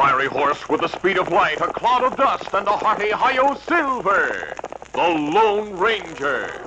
fiery horse with the speed of light, a cloud of dust, and a hearty hi-yo silver. The Lone Ranger.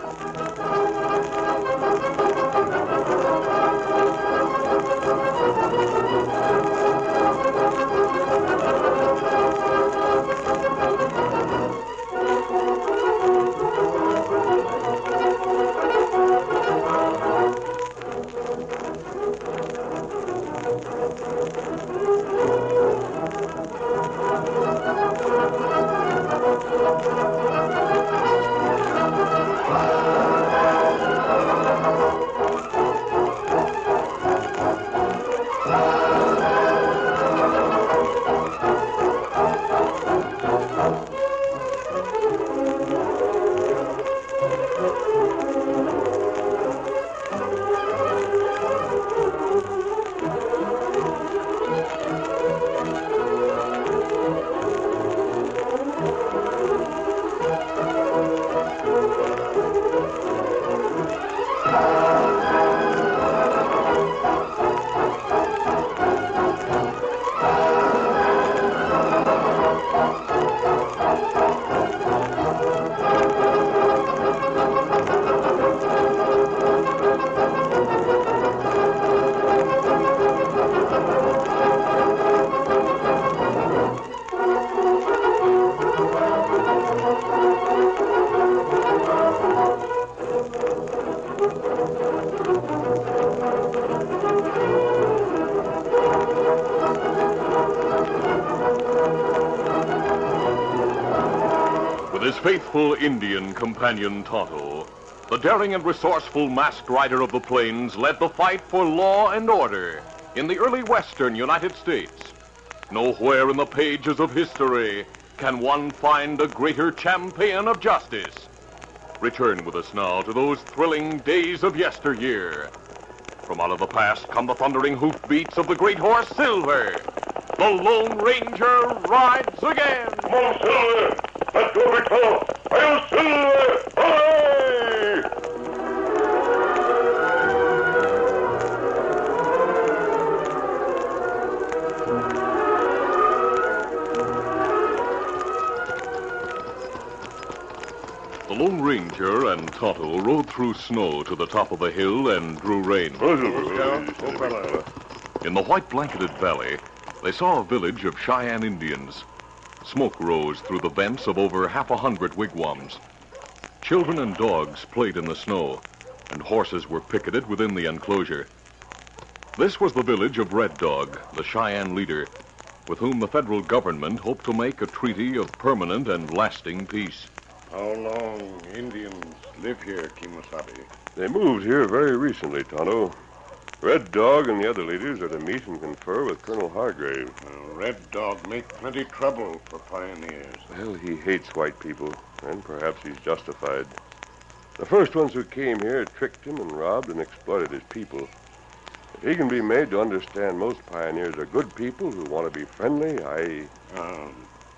His faithful Indian companion Tonto, the daring and resourceful masked rider of the plains, led the fight for law and order in the early western United States. Nowhere in the pages of history can one find a greater champion of justice. Return with us now to those thrilling days of yesteryear. From out of the past come the thundering hoofbeats of the great horse Silver. The Lone Ranger rides again. Come on, Silver! Let's go, big fellow! I'll Silver! Hooray! The Lone Ranger and Tonto rode through snow to the top of the hill and drew rein. In the white-blanketed valley, they saw a village of Cheyenne Indians. Smoke rose through the vents of over 100 wigwams. Children and dogs played in the snow, and horses were picketed within the enclosure. This was the village of Red Dog, the Cheyenne leader, with whom the federal government hoped to make a treaty of permanent and lasting peace. How long Indians live here, Kemosabe? They moved here very recently, Tonto. Red Dog and the other leaders are to meet and confer with Colonel Hargrave. Red Dog make plenty trouble for pioneers. Well, he hates white people, and perhaps he's justified. The first ones who came here tricked him and robbed and exploited his people. If he can be made to understand most pioneers are good people who want to be friendly,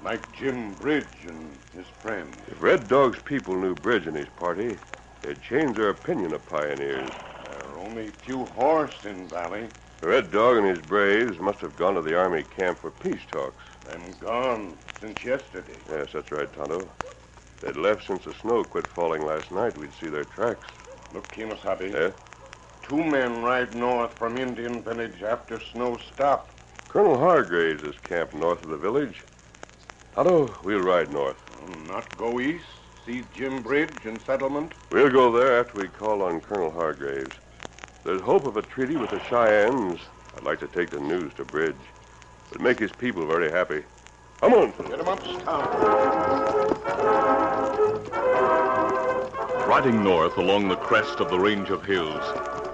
like Jim Bridge and his friends. If Red Dog's people knew Bridge and his party, they'd change their opinion of pioneers. There are only few horse in Valley. The Red Dog and his braves must have gone to the Army camp for peace talks. Them gone since yesterday. Yes, that's right, Tonto. They'd left since the snow quit falling last night. We'd see their tracks. Look, Kemosabe. Yeah? 2 men ride north from Indian village after snow stopped. Colonel Hargraves is camped north of the village. Tonto, we'll ride north. Not go east? See Jim Bridge and settlement? We'll go there after we call on Colonel Hargraves. There's hope of a treaty with the Cheyennes. I'd like to take the news to Bridge. It would make his people very happy. Come on. Get him up, Scout. Riding north along the crest of the range of hills,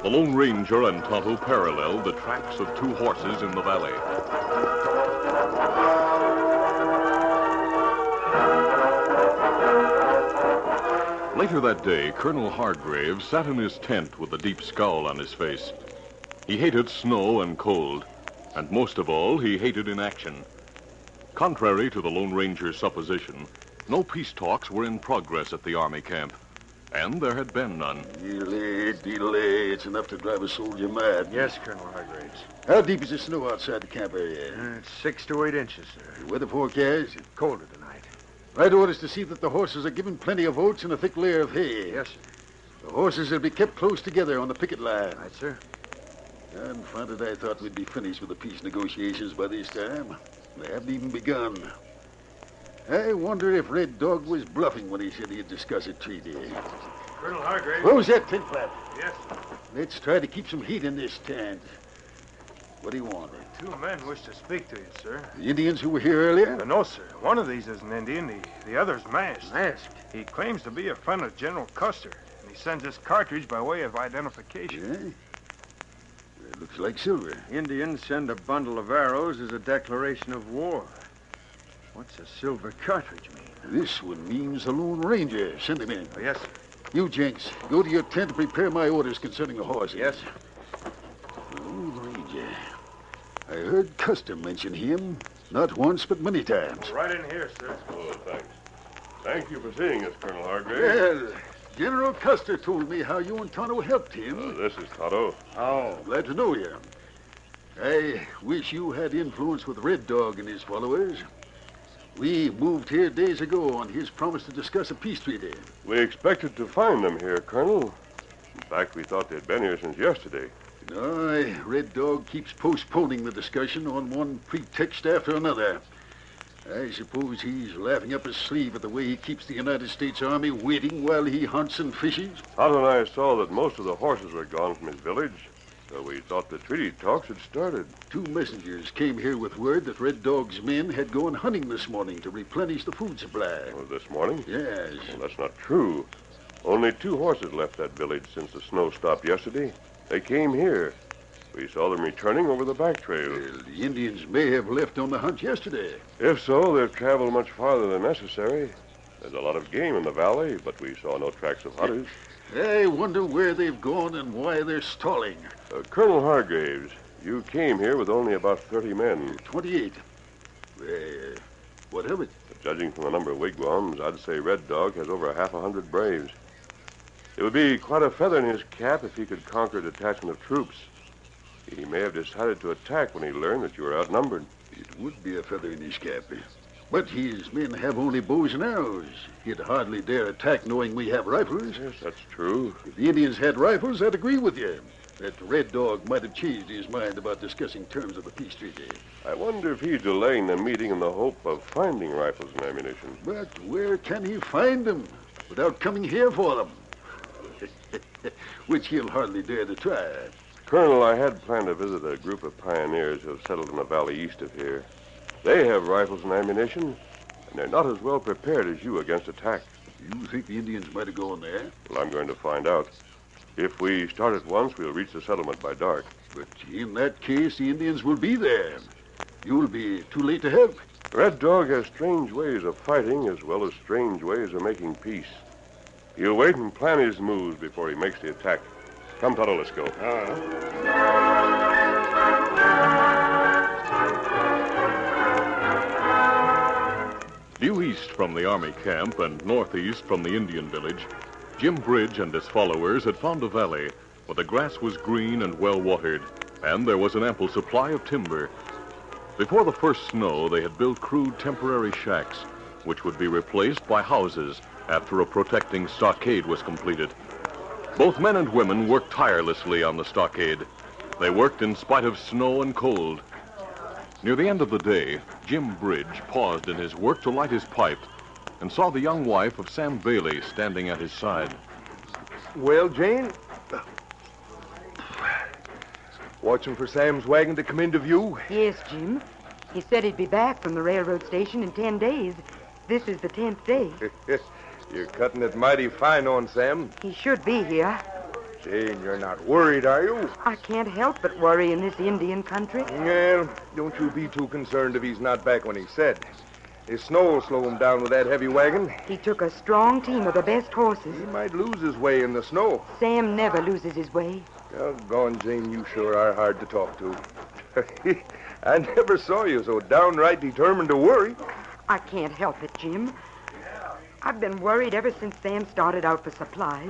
the Lone Ranger and Tonto paralleled the tracks of 2 horses in the valley. Later that day, Colonel Hargrave sat in his tent with a deep scowl on his face. He hated snow and cold, and most of all, he hated inaction. Contrary to the Lone Ranger's supposition, no peace talks were in progress at the Army camp. And there had been none. Delay. It's enough to drive a soldier mad. Yes, Colonel Hargraves. How deep is the snow outside the camp area? It's 6 to 8 inches, sir. The weather forecast? Colder tonight. Right orders to see that the horses are given plenty of oats and a thick layer of hay. Yes, sir. The horses will be kept close together on the picket line. Right, sir. Confounded, I thought we'd be finished with the peace negotiations by this time. They haven't even begun. I wonder if Red Dog was bluffing when he said he'd discuss a treaty. Colonel Hargraves. Close that tent flap. Yes. Let's try to keep some heat in this tent. What do you want? 2 men wish to speak to you, sir. The Indians who were here earlier? No, sir. One of these is an Indian. The other's masked. Masked? He claims to be a friend of General Custer, and he sends this cartridge by way of identification. Yeah? It looks like silver. Indians send a bundle of arrows as a declaration of war. What's a silver cartridge mean? This one means the Lone Ranger. Send him in. Oh, yes, sir. You, Jenks, go to your tent and prepare my orders concerning the horses. Yes, sir. Lone Ranger. I heard Custer mention him. Not once, but many times. Right in here, sir. Oh, thanks. Thank you for seeing us, Colonel Hargraves. Well, General Custer told me how you and Tonto helped him. This is Tonto. Oh, glad to know you. I wish you had influence with Red Dog and his followers. We moved here days ago on his promise to discuss a peace treaty. We expected to find them here, Colonel. In fact, we thought they'd been here since yesterday. No, Red Dog keeps postponing the discussion on one pretext after another. I suppose he's laughing up his sleeve at the way he keeps the United States Army waiting while he hunts and fishes. Tonto and I saw that most of the horses were gone from his village, so we thought the treaty talks had started. 2 messengers came here with word that Red Dog's men had gone hunting this morning to replenish the food supply. Oh, this morning? Yes. Well, that's not true. Only 2 horses left that village since the snow stopped yesterday. They came here. We saw them returning over the back trail. Well, the Indians may have left on the hunt yesterday. If so, they've traveled much farther than necessary. There's a lot of game in the valley, but we saw no tracks of hunters. I wonder where they've gone and why they're stalling. Colonel Hargraves, you came here with only about 30 men. 28. What of it? Judging from the number of wigwams, I'd say Red Dog has over 100 braves. It would be quite a feather in his cap if he could conquer a detachment of troops. He may have decided to attack when he learned that you were outnumbered. It would be a feather in his cap. But his men have only bows and arrows. He'd hardly dare attack knowing we have rifles. Yes, that's true. If the Indians had rifles, I'd agree with you. That Red Dog might have changed his mind about discussing terms of the peace treaty. I wonder if he's delaying the meeting in the hope of finding rifles and ammunition. But where can he find them without coming here for them? Which he'll hardly dare to try. Colonel, I had planned to visit a group of pioneers who have settled in the valley east of here. They have rifles and ammunition, and they're not as well prepared as you against attack. You think the Indians might have gone there? Well, I'm going to find out. If we start at once, we'll reach the settlement by dark. But in that case, the Indians will be there. You'll be too late to help. Red Dog has strange ways of fighting as well as strange ways of making peace. He'll wait and plan his moves before he makes the attack. Come, Tonto, let's go. Due east from the army camp and northeast from the Indian village, Jim Bridge and his followers had found a valley where the grass was green and well watered, and there was an ample supply of timber. Before the first snow, they had built crude temporary shacks, which would be replaced by houses after a protecting stockade was completed. Both men and women worked tirelessly on the stockade. They worked in spite of snow and cold. Near the end of the day, Jim Bridge paused in his work to light his pipe and saw the young wife of Sam Bailey standing at his side. Well, Jane? Watching for Sam's wagon to come into view? Yes, Jim. He said he'd be back from the railroad station in 10 days. This is the 10th day. You're cutting it mighty fine on Sam. He should be here. Jane, you're not worried, are you? I can't help but worry in this Indian country. Well, don't you be too concerned if he's not back when he said. His snow will slow him down with that heavy wagon. He took a strong team of the best horses. He might lose his way in the snow. Sam never loses his way. Doggone, Jane, you sure are hard to talk to. I never saw you so downright determined to worry. I can't help it, Jim. I've been worried ever since Sam started out for supplies.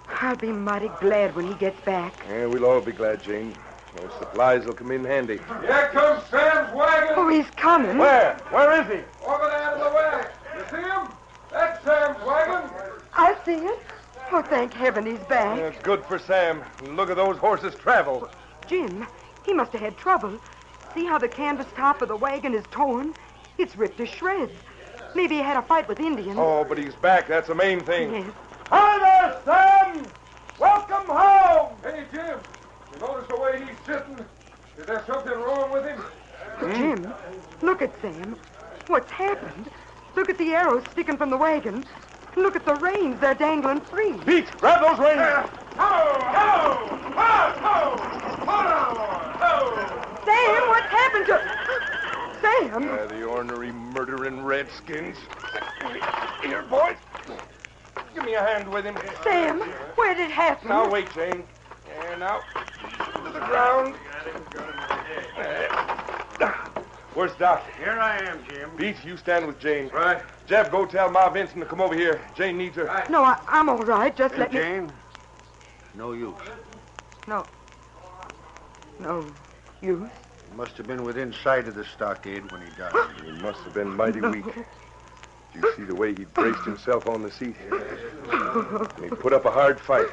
I'll be mighty glad when he gets back. Yeah, we'll all be glad, Jane. Those supplies will come in handy. Here comes Sam's wagon. Oh, he's coming. Where? Where is he? Over there to the west. You see him? That's Sam's wagon. I see it. Oh, thank heaven he's back. Yeah, good for Sam. Look at those horses travel. Jim, he must have had trouble. See how the canvas top of the wagon is torn? It's ripped to shreds. Maybe he had a fight with Indians. Oh, but he's back. That's the main thing. Yes. Hi there, Sam! Welcome home! Hey, Jim. You notice the way he's sitting? Is there something wrong with him? Jim, look at Sam. What's happened? Look at the arrows sticking from the wagon. Look at the reins. They're dangling free. Pete, grab those reins. Sam, what's happened to... Sam! The ornery murdering redskins. Here, boys. Give me a hand with him. Sam, where did it happen? Now, wait, Jane. And now, to the ground. Where's Doc? Here I am, Jim. Pete, you stand with Jane. Right. Jeff, go tell Ma Vincent to come over here. Jane needs her. No, I'm all right. Just let me... Jane? No use. No use. He must have been within sight of the stockade when he died. He must have been mighty weak. Did you see the way he braced himself on the seat? And he put up a hard fight.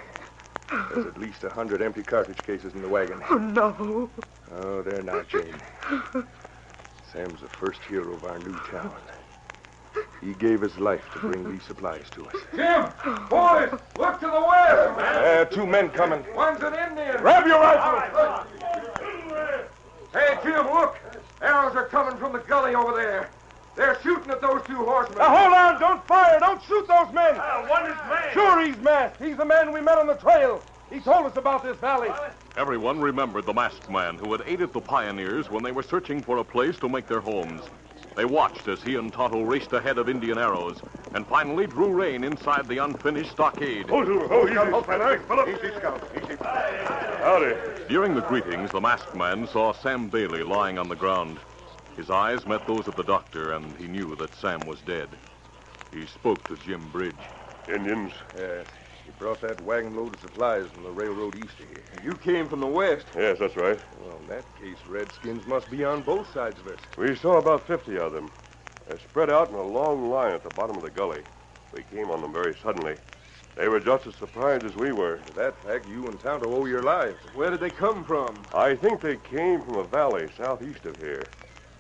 There's at least 100 empty cartridge cases in the wagon. Oh, no. Oh, there now, Jane. Sam's the first hero of our new town. He gave his life to bring these supplies to us. Jim! Boys! Look to the west! 2 men coming. One's an Indian. Grab your rifle! Hey, Jim, look. Arrows are coming from the gully over there. They're shooting at those 2 horsemen. Now, hold on! Don't fire! Don't shoot those men! One is masked. Sure, he's masked. He's the man we met on the trail. He told us about this valley. Everyone remembered the masked man who had aided the pioneers when they were searching for a place to make their homes. They watched as he and Tonto raced ahead of Indian arrows and finally drew rein inside the unfinished stockade. Easy, Scout. Easy. Howdy. During the greetings, the masked man saw Sam Bailey lying on the ground. His eyes met those of the doctor, and he knew that Sam was dead. He spoke to Jim Bridge. Indians. Yes. He brought that wagon load of supplies from the railroad east of here. You came from the west. Yes, that's right. Well, in that case, redskins must be on both sides of us. We saw about 50 of them. They're spread out in a long line at the bottom of the gully. We came on them very suddenly. They were just as surprised as we were. For that fact, you and Tonto owe your lives. Where did they come from? I think they came from a valley southeast of here.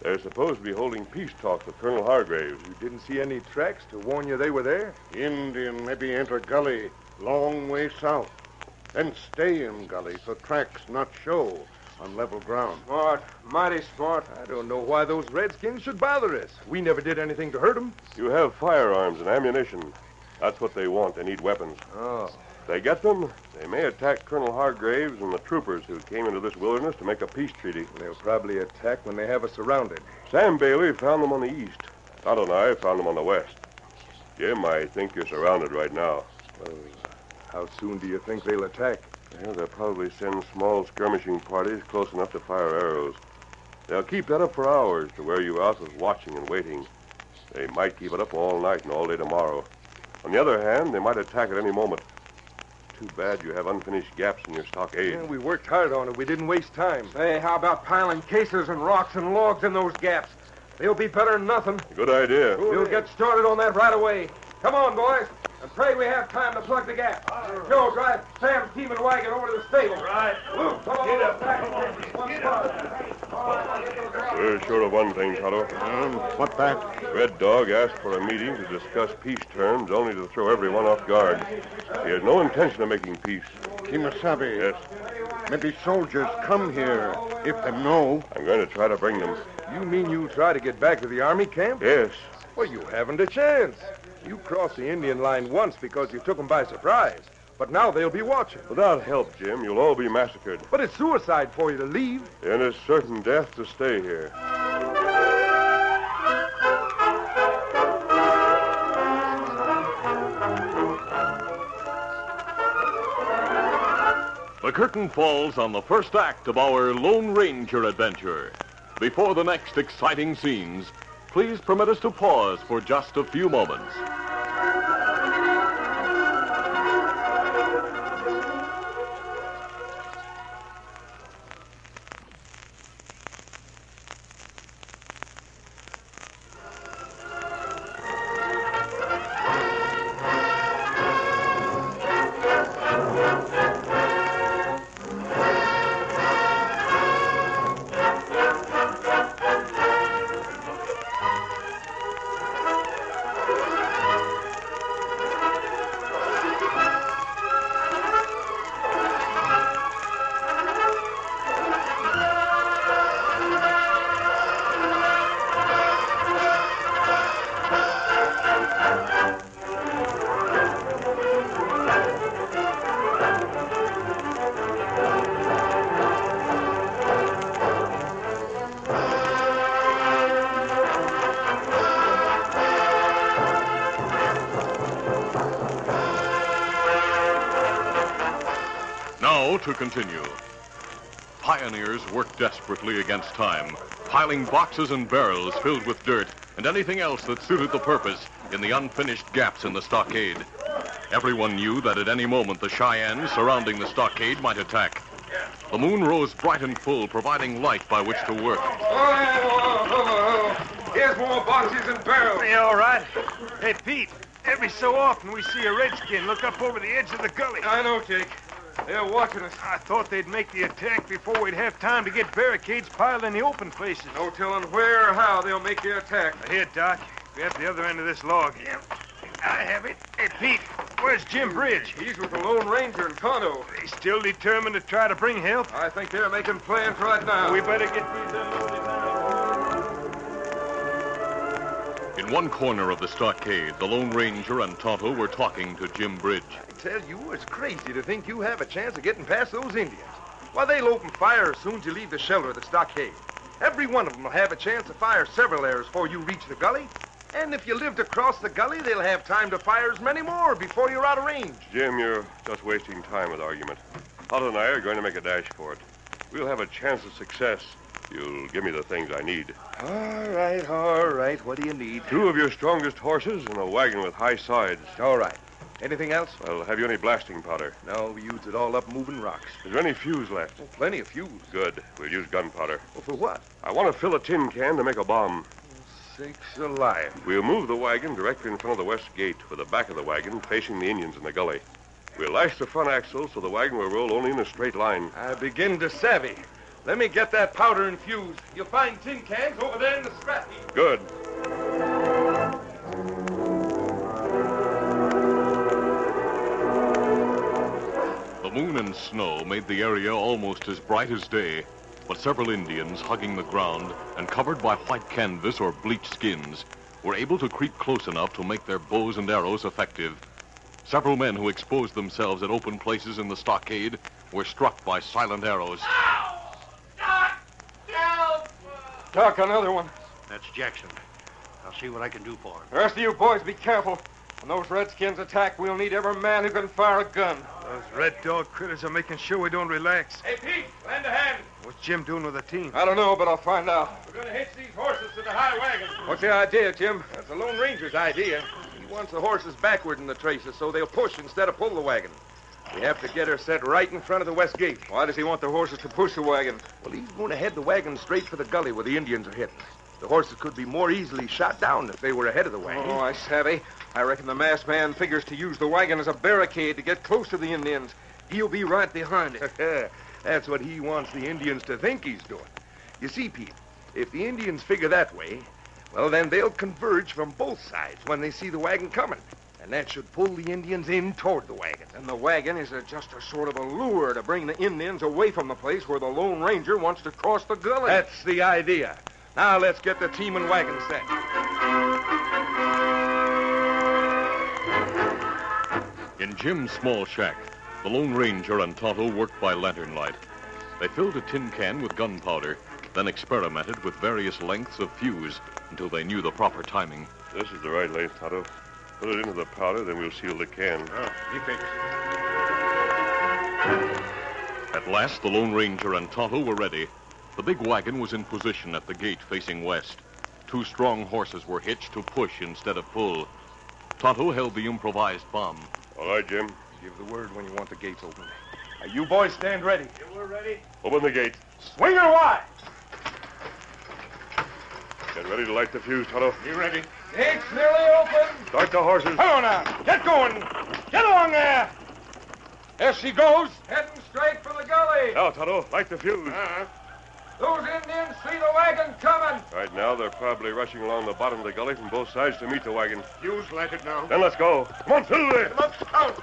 They're supposed to be holding peace talks with Colonel Hargraves. You didn't see any tracks to warn you they were there? Indian maybe enter gully long way south. Then stay in gully so tracks not show on level ground. Smart. Mighty smart. I don't know why those redskins should bother us. We never did anything to hurt them. You have firearms and ammunition. That's what they want. They need weapons. Oh. If they get them, they may attack Colonel Hargraves and the troopers who came into this wilderness to make a peace treaty. They'll probably attack when they have us surrounded. Sam Bailey found them on the east. Tonto and I found them on the west. Jim, I think you're surrounded right now. Well, how soon do you think they'll attack? Well, they'll probably send small skirmishing parties close enough to fire arrows. They'll keep that up for hours to wear you out with watching and waiting. They might keep it up all night and all day tomorrow. On the other hand, they might attack at any moment. Too bad you have unfinished gaps in your stockade. Yeah, we worked hard on it. We didn't waste time. Hey, how about piling cases and rocks and logs in those gaps? They'll be better than nothing. Good idea. We'll get started on that right away. Come on, boys. And pray we have time to plug the gap. Joe, drive Sam's team and wagon over to the stable. Right. Luke, come on. Get up. We're sure of one thing, Tonto. What that? Red Dog asked for a meeting to discuss peace terms, only to throw everyone off guard. He has no intention of making peace. Kimasabi. Yes. Maybe soldiers come here, if they know. I'm going to try to bring them. You mean you try to get back to the army camp? Yes. Well, you haven't a chance. You crossed the Indian line once because you took them by surprise. But now they'll be watching. Without help, Jim, you'll all be massacred. But it's suicide for you to leave. And it's certain death to stay here. The curtain falls on the first act of our Lone Ranger adventure. Before the next exciting scenes, please permit us to pause for just a few moments. to continue. Pioneers worked desperately against time, piling boxes and barrels filled with dirt and anything else that suited the purpose in the unfinished gaps in the stockade. Everyone knew that at any moment the Cheyennes surrounding the stockade might attack. The moon rose bright and full, providing light by which to work. Here's more boxes and barrels. Hey, all right. Hey, Pete, every so often we see a redskin look up over the edge of the gully. I know, Jake. They're watching us. I thought they'd make the attack before we'd have time to get barricades piled in the open places. No telling where or how they'll make the attack. Here, Doc. Grab the other end of this log. Yeah, I have it. Hey, Pete, where's Jim Bridge? He's with the Lone Ranger and Tonto. He's still determined to try to bring help? I think they're making plans right now. We better get these unloaded now. In one corner of the stockade, the Lone Ranger and Tonto were talking to Jim Bridge. I tell you, it's crazy to think you have a chance of getting past those Indians. Why, they'll open fire as soon as you leave the shelter of the stockade. Every one of them will have a chance to fire several arrows before you reach the gully. And if you lived across the gully, they'll have time to fire as many more before you're out of range. Jim, you're just wasting time with argument. Otto and I are going to make a dash for it. We'll have a chance of success. You'll give me the things I need. All right. What do you need? 2 of your strongest horses and a wagon with high sides. All right. Anything else? Well, have you any blasting powder? No, we used it all up moving rocks. Is there any fuse left? Oh, plenty of fuse. Good. We'll use gunpowder. Well, for what? I want to fill a tin can to make a bomb. Sakes alive. We'll move the wagon directly in front of the west gate with the back of the wagon facing the Indians in the gully. We'll lash the front axle so the wagon will roll only in a straight line. I begin to savvy. Let me get that powder and fuse. You'll find tin cans over there in the scrap heap. Good. The moon and snow made the area almost as bright as day, but several Indians hugging the ground and covered by white canvas or bleached skins were able to creep close enough to make their bows and arrows effective. Several men who exposed themselves at open places in the stockade were struck by silent arrows. Doc, another one. That's Jackson. I'll see what I can do for him. The rest of you boys, be careful. When those redskins attack, we'll need every man who can fire a gun. Those red dog critters are making sure we don't relax. Hey, Pete, lend a hand. What's Jim doing with the team? I don't know, but I'll find out. We're going to hitch these horses to the high wagon. What's the idea, Jim? That's the Lone Ranger's idea. He wants the horses backward in the traces so they'll push instead of pull the wagon. We have to get her set right in front of the west gate. Why does he want the horses to push the wagon? Well, he's going to head the wagon straight for the gully where the Indians are hidden. The horses could be more easily shot down if they were ahead of the wagon. Oh, I savvy. I reckon the masked man figures to use the wagon as a barricade to get close to the Indians. He'll be right behind it. That's what he wants the Indians to think he's doing. You see, Pete, if the Indians figure that way, well, then they'll converge from both sides when they see the wagon coming. And that should pull the Indians in toward the wagon. And the wagon is just a sort of a lure to bring the Indians away from the place where the Lone Ranger wants to cross the gully. That's the idea. Now let's get the team and wagon set. In Jim's small shack, the Lone Ranger and Tonto worked by lantern light. They filled a tin can with gunpowder, then experimented with various lengths of fuse until they knew the proper timing. This is the right length, Tonto. Put it into the powder, then we'll seal the can. He thinks. At last, the Lone Ranger and Tonto were ready. The big wagon was in position at the gate facing west. 2 strong horses were hitched to push instead of pull. Tonto held the improvised bomb. All right, Jim. Give the word when you want the gates open. Now, you boys stand ready. Yeah, we're ready. Open the gate. Swing her wide. Get ready to light the fuse, Tonto. You ready? Gates nearly open. Start the horses. Come on now. Get going. Get along there. There she goes. Heading straight for the gully. Now, Tonto, light the fuse. Those Indians see the wagon coming. Right now, they're probably rushing along the bottom of the gully from both sides to meet the wagon. Fuse lighted now. Then let's go. Come on, fill it. Come on, out.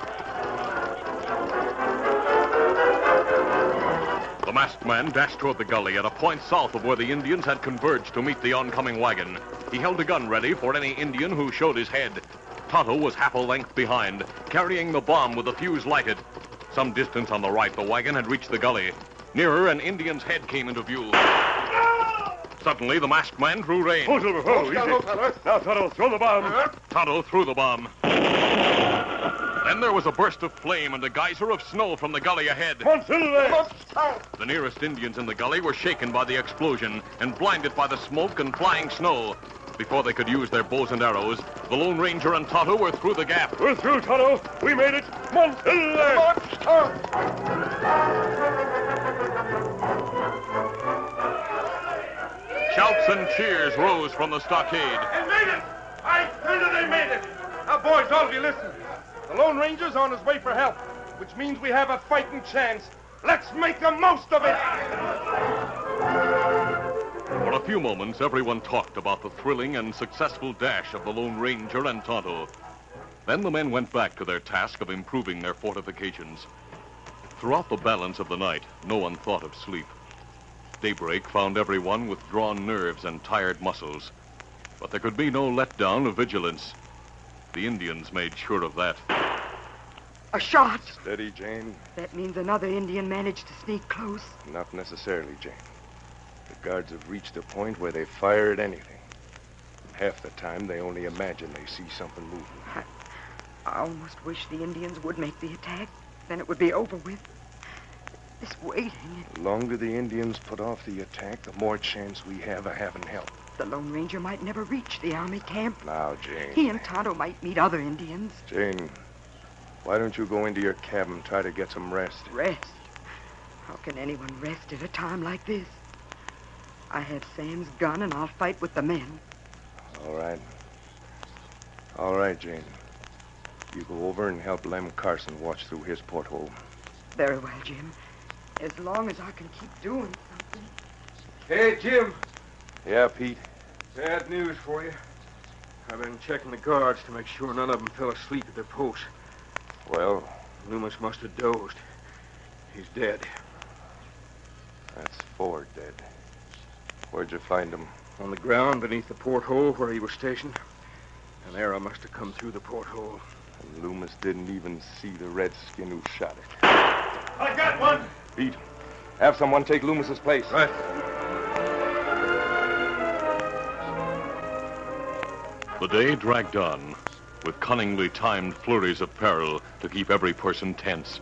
The masked man dashed toward the gully at a point south of where the Indians had converged to meet the oncoming wagon. He held a gun ready for any Indian who showed his head. Tonto was half a length behind, carrying the bomb with the fuse lighted. Some distance on the right, the wagon had reached the gully. Nearer, an Indian's head came into view. Suddenly, the masked man drew rein. Oh, Silver, oh, easy. Now, Tonto, throw the bomb. Tonto threw the bomb. Then Then there was a burst of flame and a geyser of snow from the gully ahead. The nearest Indians in the gully were shaken by the explosion and blinded by the smoke and flying snow. Before they could use their bows and arrows, the Lone Ranger and Tonto were through the gap. We're through, Tonto. We made it. Shouts and cheers rose from the stockade. They made it! I tell you they made it! Now, boys, all of you listen. The Lone Ranger's on his way for help, which means we have a fighting chance. Let's make the most of it! For a few moments, everyone talked about the thrilling and successful dash of the Lone Ranger and Tonto. Then the men went back to their task of improving their fortifications. Throughout the balance of the night, no one thought of sleep. Daybreak found everyone with drawn nerves and tired muscles. But there could be no letdown of vigilance. The Indians made sure of that. A shot. Steady, Jane. That means another Indian managed to sneak close. Not necessarily, Jane. The guards have reached a point where they fire at anything. Half the time, they only imagine they see something moving. I almost wish the Indians would make the attack. Then it would be over with. This waiting. The longer the Indians put off the attack, the more chance we have of having help. The Lone Ranger might never reach the army camp. Now, Jane. He and Tonto might meet other Indians. Jane, why don't you go into your cabin and try to get some rest? Rest? How can anyone rest at a time like this? I have Sam's gun, and I'll fight with the men. All right. All right, Jane. You go over and help Lem Carson watch through his porthole. Very well, Jim. As long as I can keep doing something. Hey, Jim. Yeah, Pete? Bad news for you. I've been checking the guards to make sure none of them fell asleep at their posts. Well? Loomis must have dozed. He's dead. That's 4 dead. Where'd you find him? On the ground beneath the porthole where he was stationed. An arrow must have come through the porthole. And Loomis didn't even see the redskin who shot it. I got one! Pete, have someone take Loomis's place. Right. The day dragged on, with cunningly timed flurries of peril to keep every person tense.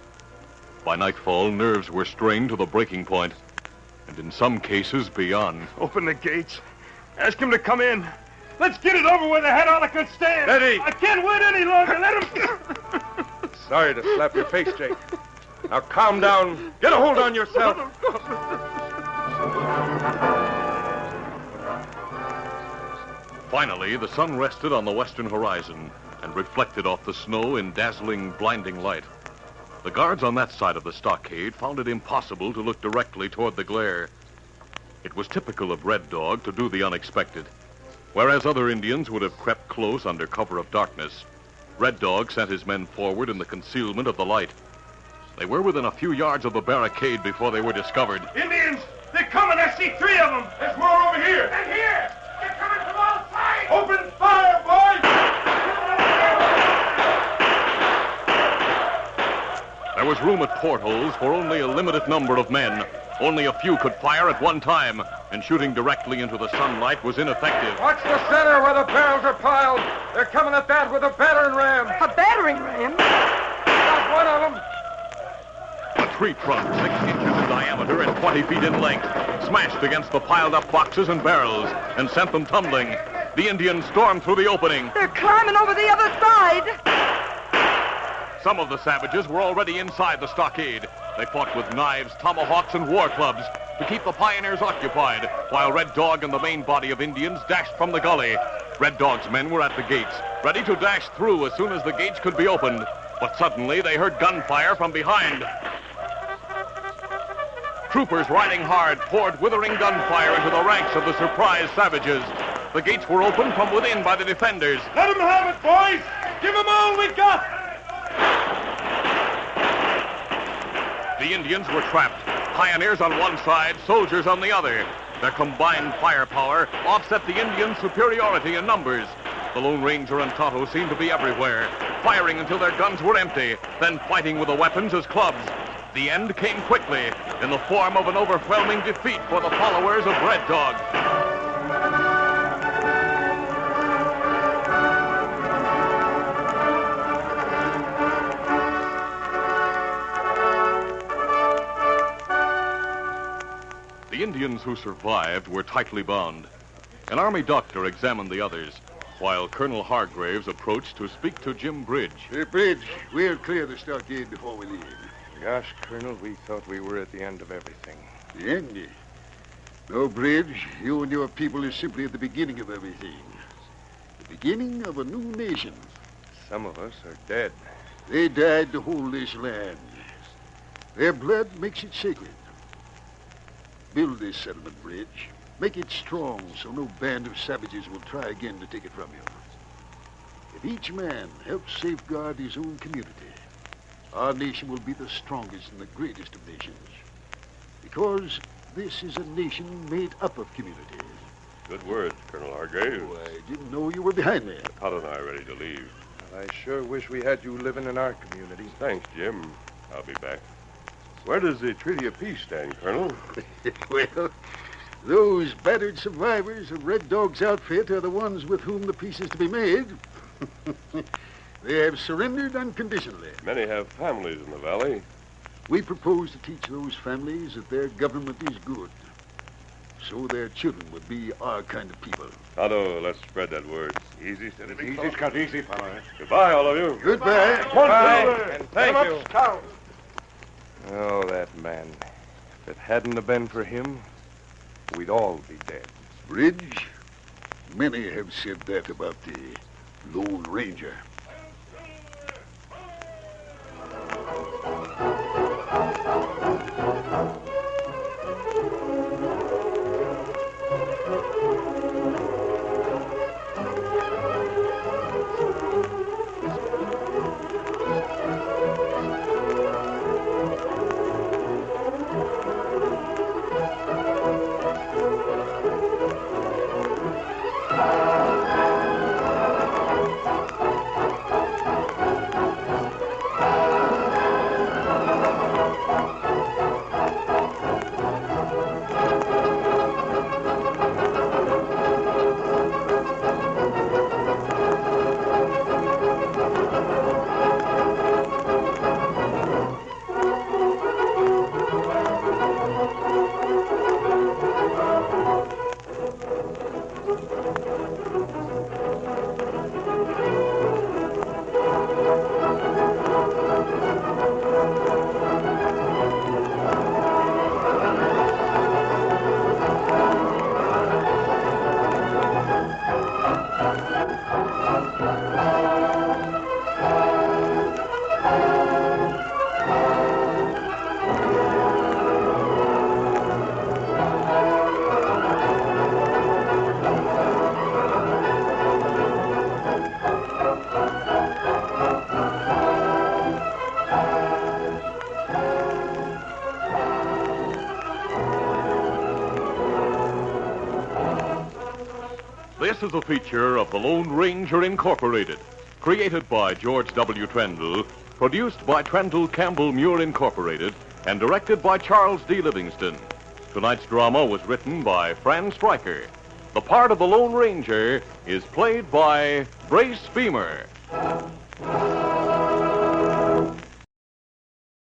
By nightfall, nerves were strained to the breaking point, and in some cases beyond. Open the gates. Ask him to come in. Let's get it over with. Head all I can stand. Eddie! I can't wait any longer. Let him... Sorry to slap your face, Jake. Now calm down. Get a hold on yourself. Finally, the sun rested on the western horizon and reflected off the snow in dazzling, blinding light. The guards on that side of the stockade found it impossible to look directly toward the glare. It was typical of Red Dog to do the unexpected. Whereas other Indians would have crept close under cover of darkness, Red Dog sent his men forward in the concealment of the light. They were within a few yards of the barricade before they were discovered. Indians! They're coming! I see 3 of them! There's more over here! And here! They're coming from all sides! Open fire, boys! There was room at portholes for only a limited number of men. Only a few could fire at one time, and shooting directly into the sunlight was ineffective. Watch the center where the barrels are piled. They're coming at that with a battering ram. A battering ram? Got one of them. A tree trunk 6 inches in diameter and 20 feet in length smashed against the piled-up boxes and barrels and sent them tumbling. The Indians stormed through the opening. They're climbing over the other side. Some of the savages were already inside the stockade. They fought with knives, tomahawks, and war clubs to keep the pioneers occupied, while Red Dog and the main body of Indians dashed from the gully. Red Dog's men were at the gates, ready to dash through as soon as the gates could be opened. But suddenly they heard gunfire from behind. Troopers riding hard poured withering gunfire into the ranks of the surprised savages. The gates were opened from within by the defenders. Let them have it, boys! Give them all we got! The Indians were trapped. Pioneers on one side, soldiers on the other. Their combined firepower offset the Indians' superiority in numbers. The Lone Ranger and Tonto seemed to be everywhere, firing until their guns were empty, then fighting with the weapons as clubs. The end came quickly, in the form of an overwhelming defeat for the followers of Red Dog. Indians who survived were tightly bound. An army doctor examined the others, while Colonel Hargraves approached to speak to Jim Bridge. Bridge, we'll clear the stockade before we leave. Gosh, Colonel, we thought we were at the end of everything. The end? No, Bridge, you and your people are simply at the beginning of everything. The beginning of a new nation. Some of us are dead. They died to hold this land. Their blood makes it sacred. Build this settlement, Bridge. Make it strong so no band of savages will try again to take it from you. If each man helps safeguard his own community, our nation will be the strongest and the greatest of nations. Because this is a nation made up of communities. Good words, Colonel Hargraves. Oh, I didn't know you were behind me. Todd and I are ready to leave. I sure wish we had you living in our community. Thanks, Jim. I'll be back. Where does the Treaty of Peace stand, Colonel? Well, those battered survivors of Red Dog's outfit are the ones with whom the peace is to be made. They have surrendered unconditionally. Many have families in the valley. We propose to teach those families that their government is good, so their children would be our kind of people. Tonto, let's spread that word. Easy, steady, big Easy, Scout, easy, fella. Goodbye, all of you. Goodbye. Bye, and thank you. Scout. Oh, that man. If it hadn't have been for him, we'd all be dead. Bridge, many have said that about the Lone Ranger. This is a feature of the Lone Ranger Incorporated, created by George W. Trendle, produced by Trendle Campbell Muir Incorporated, and directed by Charles D. Livingston. Tonight's drama was written by Fran Stryker. The part of the Lone Ranger is played by Brace Beamer.